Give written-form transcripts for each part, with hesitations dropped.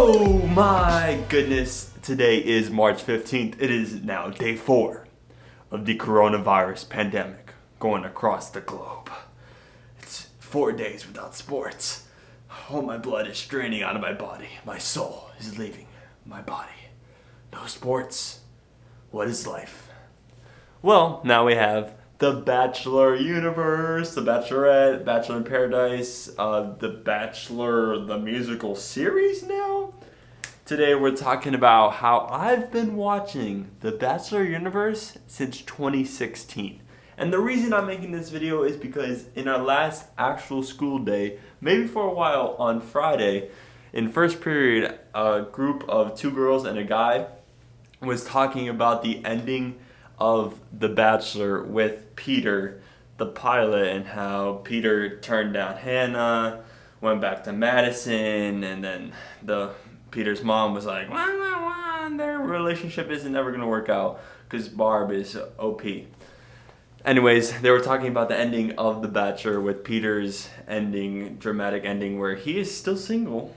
Oh my goodness, today is March 15th. It is now day 4 of the coronavirus pandemic going across the globe. It's 4 days without sports. Oh, my blood is draining out of my body. My soul is leaving my body. No sports. What is life? Well, now we have the Bachelor universe, the Bachelorette, Bachelor in Paradise, the Bachelor, the musical series now. Today we're talking about how I've been watching the Bachelor universe since 2016. And the reason I'm making this video is because in our last actual school day, maybe for a while on Friday, in first period, a group of 2 girls and a guy was talking about the ending of The Bachelor with Peter, the pilot, and how Peter turned down Hannah, went back to Madison, and then Peter's mom was like, their relationship isn't ever going to work out because Barb is OP. Anyways, they were talking about the ending of The Bachelor with Peter's ending, dramatic ending where he is still single.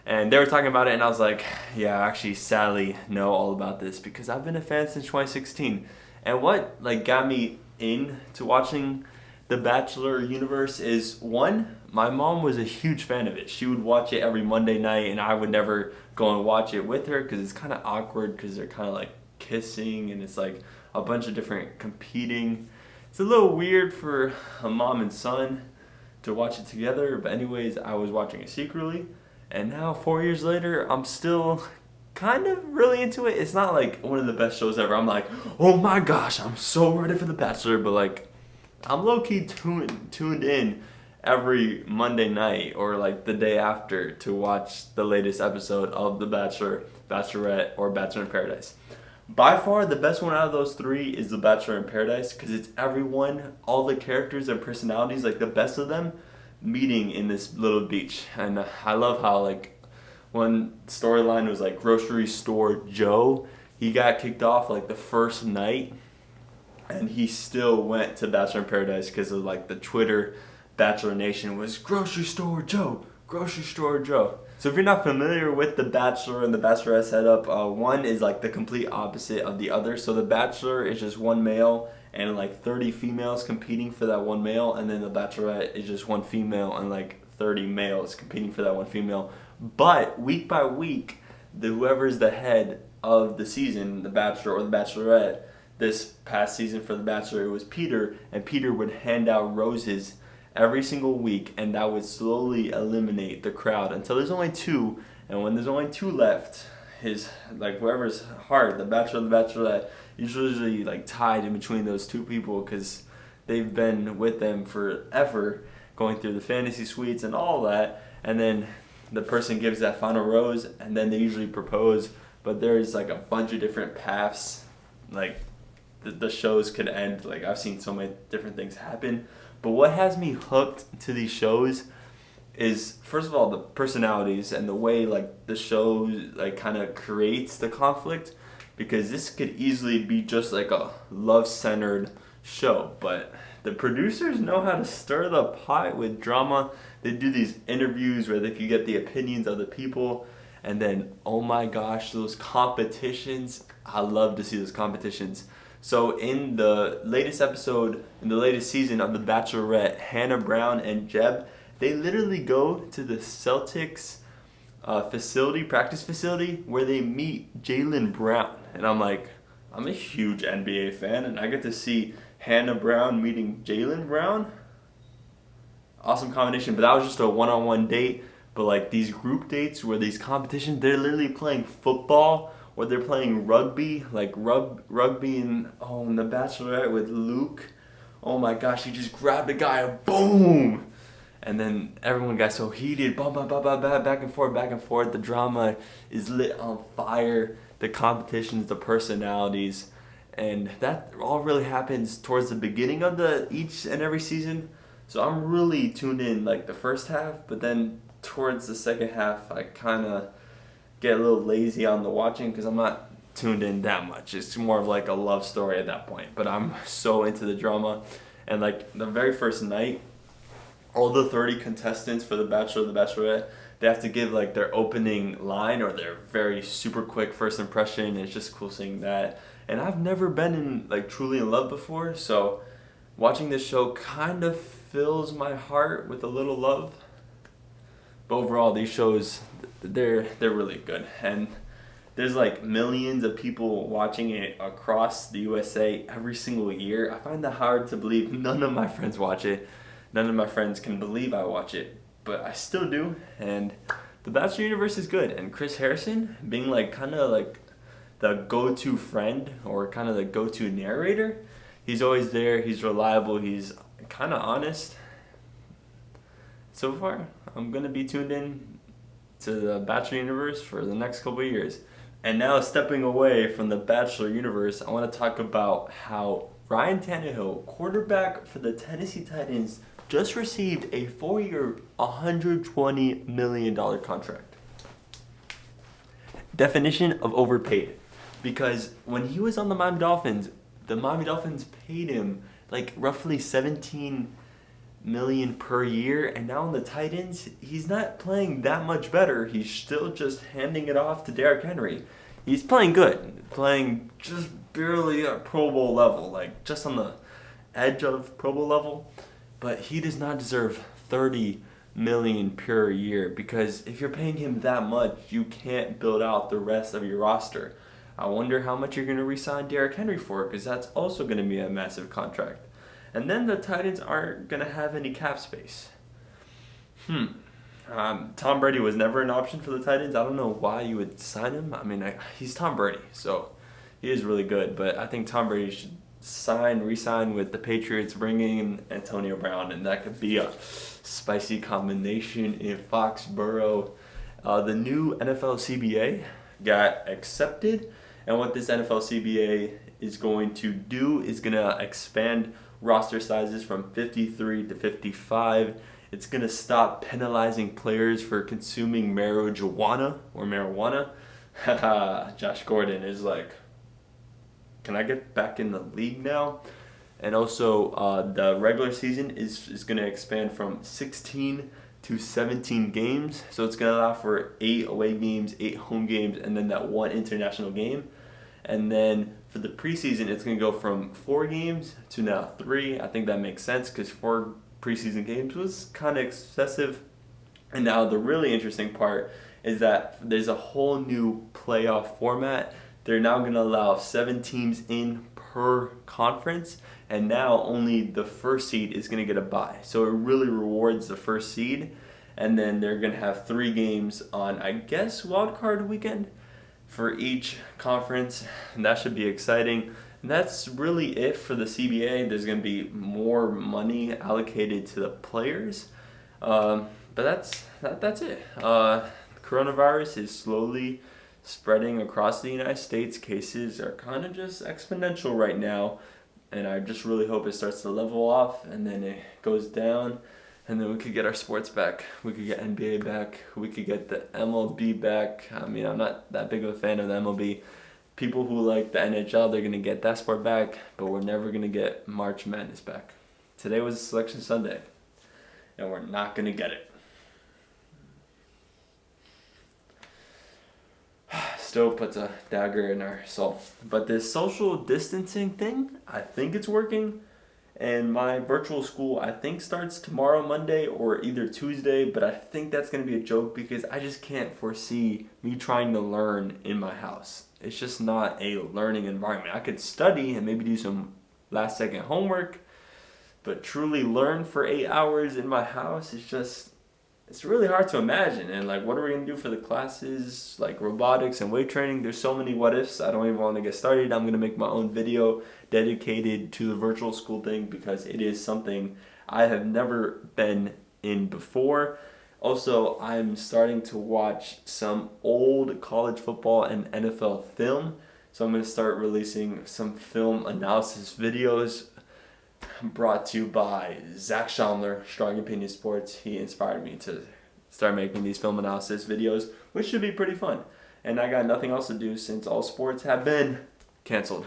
And they were talking about it, and I was like, yeah, I actually sadly know all about this because I've been a fan since 2016. And what got me into watching the Bachelor universe is, one, my mom was a huge fan of it. She would watch it every Monday night, and I would never go and watch it with her because it's kind of awkward because they're kind of like kissing, and it's like a bunch of different competing. It's a little weird for a mom and son to watch it together, but anyways, I was watching it secretly. And now, 4 years later, I'm still kind of really into it. It's not like one of the best shows ever. I'm like, oh my gosh, I'm so ready for The Bachelor. But I'm low-key tuned in every Monday night or the day after to watch the latest episode of The Bachelor, Bachelorette, or Bachelor in Paradise. By far, the best one out of those 3 is The Bachelor in Paradise because it's everyone, all the characters and personalities, the best of them, meeting in this little beach. And I love how one storyline was grocery store Joe. He got kicked off the first night, and he still went to Bachelor in Paradise because of the Twitter Bachelor Nation was grocery store Joe, grocery store Joe. So if you're not familiar with the Bachelor and the Bachelorette setup, one is the complete opposite of the other. So the Bachelor is just one male and 30 females competing for that one male, and then the Bachelorette is just one female and 30 males competing for that one female. But week by week, whoever's the head of the season, the Bachelor or the Bachelorette, this past season for the Bachelor, it was Peter, and Peter would hand out roses every single week, and that would slowly eliminate the crowd until there's only 2, and when there's only 2 left, his whoever's heart, the Bachelor or the Bachelorette, is usually tied in between those 2 people because they've been with them forever, going through the fantasy suites and all that, and then the person gives that final rose, and then they usually propose. But there's a bunch of different paths, the shows could end. I've seen so many different things happen. But what has me hooked to these shows is, first of all, the personalities and the way the show kind of creates the conflict, because this could easily be just a love-centered show, but the producers know how to stir the pot with drama. They do these interviews where they could get the opinions of the people, and then, oh my gosh, those competitions. I love to see those competitions. So in the latest episode, in the latest season of The Bachelorette, Hannah Brown and Jeb, they literally go to the Celtics practice facility, where they meet Jaylen Brown. And I'm a huge NBA fan, and I get to see Hannah Brown meeting Jaylen Brown. Awesome combination. But that was just a one-on-one date. But these group dates where these competitions, they're literally playing football, or they're playing rugby, rugby in The Bachelorette with Luke. Oh my gosh, he just grabbed a guy, boom! And then everyone got so heated, back and forth. The drama is lit on fire. The competitions, the personalities, and that all really happens towards the beginning of each and every season. So I'm really tuned in the first half, but then towards the second half, I kind of get a little lazy on the watching because I'm not tuned in that much. It's more of a love story at that point. But I'm so into the drama, and the very first night, all the 30 contestants for The Bachelor or The Bachelorette, they have to give like their opening line or their very super quick first impression. It's just cool seeing that. And I've never been in like truly in love before, so watching this show kind of fills my heart with a little love. But overall, these shows, they're really good, and there's like millions of people watching it across the USA every single year. I find that hard to believe. None of my friends watch it. None of my friends can believe I watch it, but I still do. And the Bachelor universe is good. And Chris Harrison being like kind of like the go-to friend or kind of the go-to narrator. He's always there. He's reliable. He's kind of honest. So far, I'm gonna be tuned in to the Bachelor universe for the next couple of years. And now, stepping away from the Bachelor universe, I want to talk about how Ryan Tannehill, quarterback for the Tennessee Titans, just received a 4-year, $120 million contract. Definition of overpaid. Because when he was on the Miami Dolphins paid him like roughly $17 million per year, and now on the Titans, he's not playing that much better. He's still just handing it off to Derrick Henry. He's playing good, playing just barely at Pro Bowl level, like just on the edge of Pro Bowl level. But he does not deserve $30 million per year, because if you're paying him that much, you can't build out the rest of your roster. I wonder how much you're going to re-sign Derrick Henry for, because that's also going to be a massive contract. And then the Titans aren't going to have any cap space. Tom Brady was never an option for the Titans. I don't know why you would sign him. I mean, he's Tom Brady, so he is really good. But I think Tom Brady should re-sign with the Patriots, bringing in Antonio Brown, and that could be a spicy combination in Foxborough. The new NFL CBA got accepted, and what this NFL CBA is going to do is going to expand roster sizes from 53 to 55. It's going to stop penalizing players for consuming marijuana. Josh Gordon is like, can I get back in the league now? And also, the regular season is going to expand from 16 to 17 games. So it's going to allow for 8 away games, 8 home games, and then that 1 international game. And then for the preseason, it's going to go from 4 games to now 3. I think that makes sense because 4 preseason games was kind of excessive. And now the really interesting part is that there's a whole new playoff format. They're now going to allow 7 teams in per conference, and now only the first seed is going to get a bye. So it really rewards the first seed, and then they're going to have 3 games on, I guess, wild card weekend for each conference, and that should be exciting. And that's really it for the CBA. There's going to be more money allocated to the players, but that's it. Coronavirus is slowly spreading across the United States. Cases are kind of just exponential right now, and I just really hope it starts to level off and then it goes down, and then we could get our sports back. We could get NBA back. We could get the MLB back. I mean, I'm not that big of a fan of the MLB. People who like the NHL, they're going to get that sport back, but we're never going to get March Madness back. Today was Selection Sunday, and we're not going to get it. Still puts a dagger in our soul. But this social distancing thing, I think it's working. And my virtual school, I think, starts tomorrow, Monday, or either Tuesday. But I think that's going to be a joke because I just can't foresee me trying to learn in my house. It's just not a learning environment. I could study and maybe do some last-second homework, but truly learn for 8 hours in my house, it's really hard to imagine. And like, what are we going to do for the classes, like robotics and weight training? There's so many what ifs. I don't even want to get started. I'm going to make my own video dedicated to the virtual school thing because it is something I have never been in before. Also, I'm starting to watch some old college football and NFL film. So I'm going to start releasing some film analysis videos brought to you by Zach Schaumler, Strong Opinion Sports. He inspired me to start making these film analysis videos, which should be pretty fun. And I got nothing else to do since all sports have been canceled.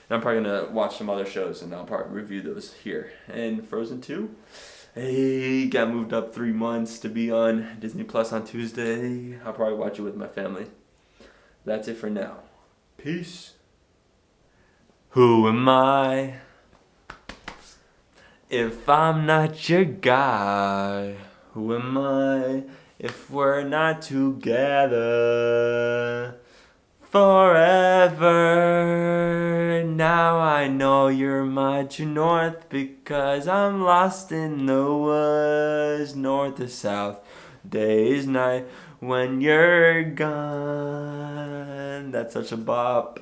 And I'm probably going to watch some other shows, and I'll probably review those here. And Frozen 2, Hey, got moved up 3 months to be on Disney Plus on Tuesday. I'll probably watch it with my family. That's it for now. Peace. Who am I if I'm not your guy? Who am I if we're not together forever? Now I know you're my true north because I'm lost in the woods, north to south, days, night, when you're gone. That's such a bop.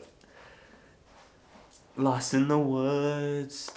Lost in the woods.